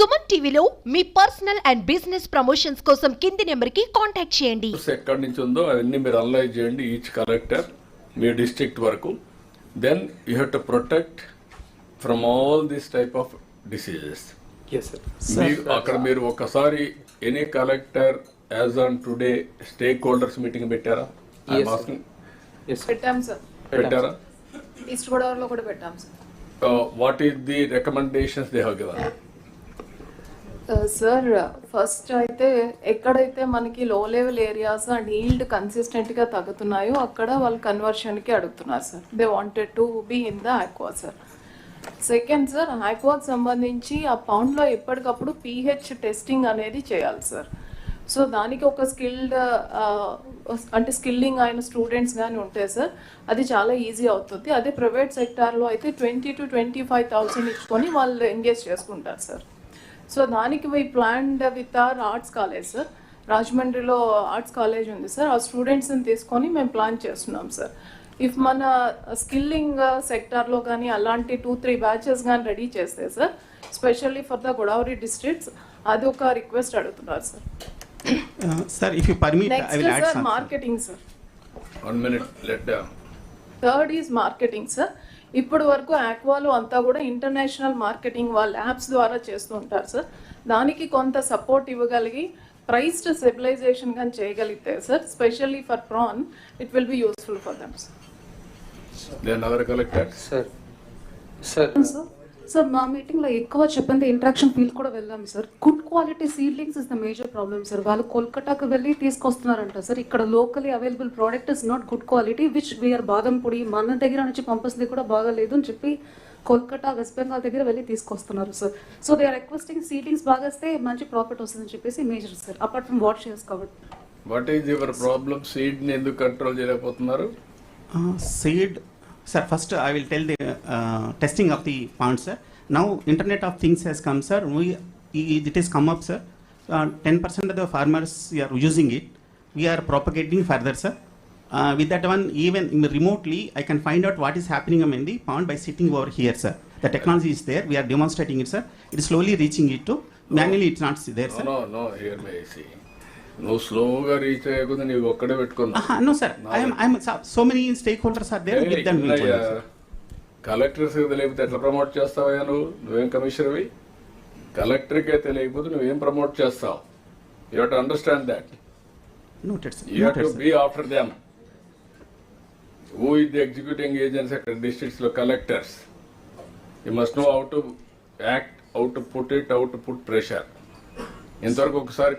సుమన్ టీవీలో మీ personal and business promotions కోసం కింది నెంబర్కి కాంటాక్ట్ చేయండి. ఎక్కడి నుంచి ఉందో అవన్నీ మీరు అనలైజ్ చేయండి, ఈచ్ కలెక్టర్ మీ డిస్ట్రిక్ట్ వరకు. Then you have to protect from all this type of diseases. అక్కడ మీరు ఒకసారి any collector as on today stakeholders meeting పెట్టారా? పెట్టాం సార్. పెట్టారా? ఈస్ట్ గోదావరిలో కూడా పెట్టాం sir. What is the recommendations they have given? Sir first అయితే ఎక్కడైతే మనకి లో లెవెల్ ఏరియాస్ అండ్ ఈల్డ్ కన్సిస్టెంట్గా తగ్గుతున్నాయో అక్కడ వాళ్ళు కన్వర్షన్కి అడుగుతున్నారు sir. They wanted to be in the aqua sir. Second sir, ఆక్వాకి సంబంధించి ఆ పౌండ్లో ఎప్పటికప్పుడు pH టెస్టింగ్ అనేది చేయాలి సార్. సో దానికి ఒక అంటే స్కిల్లింగ్ అయిన స్టూడెంట్స్ కానీ ఉంటే సార్ అది చాలా ఈజీ అవుతుంది. అదే ప్రైవేట్ సెక్టార్లో అయితే 20,000 to 25,000 ఇచ్చుకొని వాళ్ళు ఎంగేజ్ చేసుకుంటారు సార్. సో దానికి we planned with our arts college sir. రాజమండ్రిలో ఆర్ట్స్ కాలేజ్ ఉంది సార్. ఆ స్టూడెంట్స్ని తీసుకొని మేము ప్లాన్ చేస్తున్నాం సార్. ఇఫ్ మన స్కిల్లింగ్ సెక్టార్లో కానీ అలాంటి 2-3 బ్యాచెస్ కానీ రెడీ చేస్తే sir, specially for the Godavari districts, అది ఒక రిక్వెస్ట్ అడుగుతున్నారు sir. Sir, if you permit, I will add sir, something. marketing sir. 1 minute, let them. Third is marketing sir. ఇప్పటి వరకు ఆక్వాలో అంతా కూడా ఇంటర్నేషనల్ మార్కెటింగ్ వాళ్ళ యాప్స్ ద్వారా చేస్తూ ఉంటారు సార్. దానికి కొంత సపోర్ట్ ఇవ్వగలిగి ప్రైస్ స్టెబిలైజేషన్ కానీ చేయగలిగితే sir, specially for prawn, it will be useful for them sir. Then other collectors. Sir sir మా మీటింగ్లో ఎక్కువ చెప్పింది ఇంట్రాక్షన్ ఫీల్డ్ కూడా వెళ్ళాం sir. Good quality seedlings is the major problem sir. వాళ్ళు కోల్కతాకు వెళ్ళి తీసుకొస్తున్నారంట సార్. ఇక్కడ locally available product is not good quality, which వీఆర్ బాదం పొడి మన దగ్గర నుంచి పంపిస్తుంది కూడా బాగాలేదు అని చెప్పి కోల్కతా, వెస్ట్ బెంగాల్ దగ్గర వెళ్ళి తీసుకొస్తున్నారు sir. So they are requesting seedlings బాగా వస్తే మంచి ప్రాఫిట్ వస్తుందని చెప్పేసి major sir, apart from what shares కాబట్టి. What is your problem? సీడ్ని ఎందుకు కంట్రోల్ చేయలేకపోతున్నారు? Seed, sir, first I will tell the testing of the pond, sir. Now Internet of Things has come, sir. It has come up, sir. 10% of the farmers are using it. We are propagating further, sir. With that one, even remotely, I can find out what is happening in the pond by sitting over here, sir. The technology is there. We are demonstrating it, sir. It is slowly reaching it to. Manually, it's not there, sir. No, here may I see. నువ్వు స్లోగా reach అయ్యకుండా నీవు ఒక్కడే పెట్టుకున్నా. No, sir. I'm so many stakeholders are there. With them, collectors తెలియకపోతే ఎట్లా promote చేస్తావయ్యా? నువ్వేం కమిషనర్వి? కలెక్టర్కే తెలియకపోతే నువ్వేం ప్రమోట్ చేస్తావు? You have to understand that. Noted, sir. You have to be after them. Who is the executing agency అక్కడ districts లో? Collectors. You must know how to act, how to put it, how to put pressure. ఇంతవరకు ఒకసారి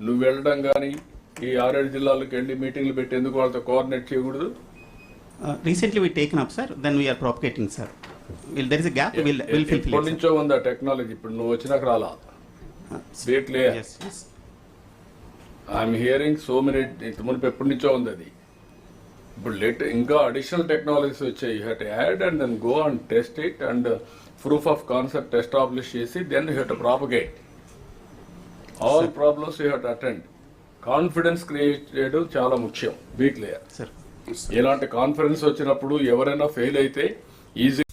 నువ్వు వెళ్ళడం కానీ ఈ 6-7 జిల్లాలకు వెళ్ళి మీటింగ్లు పెట్టి ఎందుకు వాళ్ళతో కోఆర్డినేట్ చేయకూడదు? Recently we taken up, sir. Then we are propagating, sir. There is a gap. We'll fill it. ఎప్పటి నుంచో ఉందా టెక్నాలజీ? ఇప్పుడు నువ్వు వచ్చినాక రాలా? Yes. I'm hearing so many. ఇంత మునుపు ఎప్పటి నుంచో ఉంది అది. ఇప్పుడు ఇంకా అడిషనల్ టెక్నాలజీస్ వచ్చాయి. You have to add and then go and test it and proof of concept establish చేసి then you have to propagate. All problems you have to attend. Confidence create చేయడం చాలా ముఖ్యం. Be clear. Sir. ఇలాంటి conference వచ్చినప్పుడు ఎవరైనా fail అయితే easy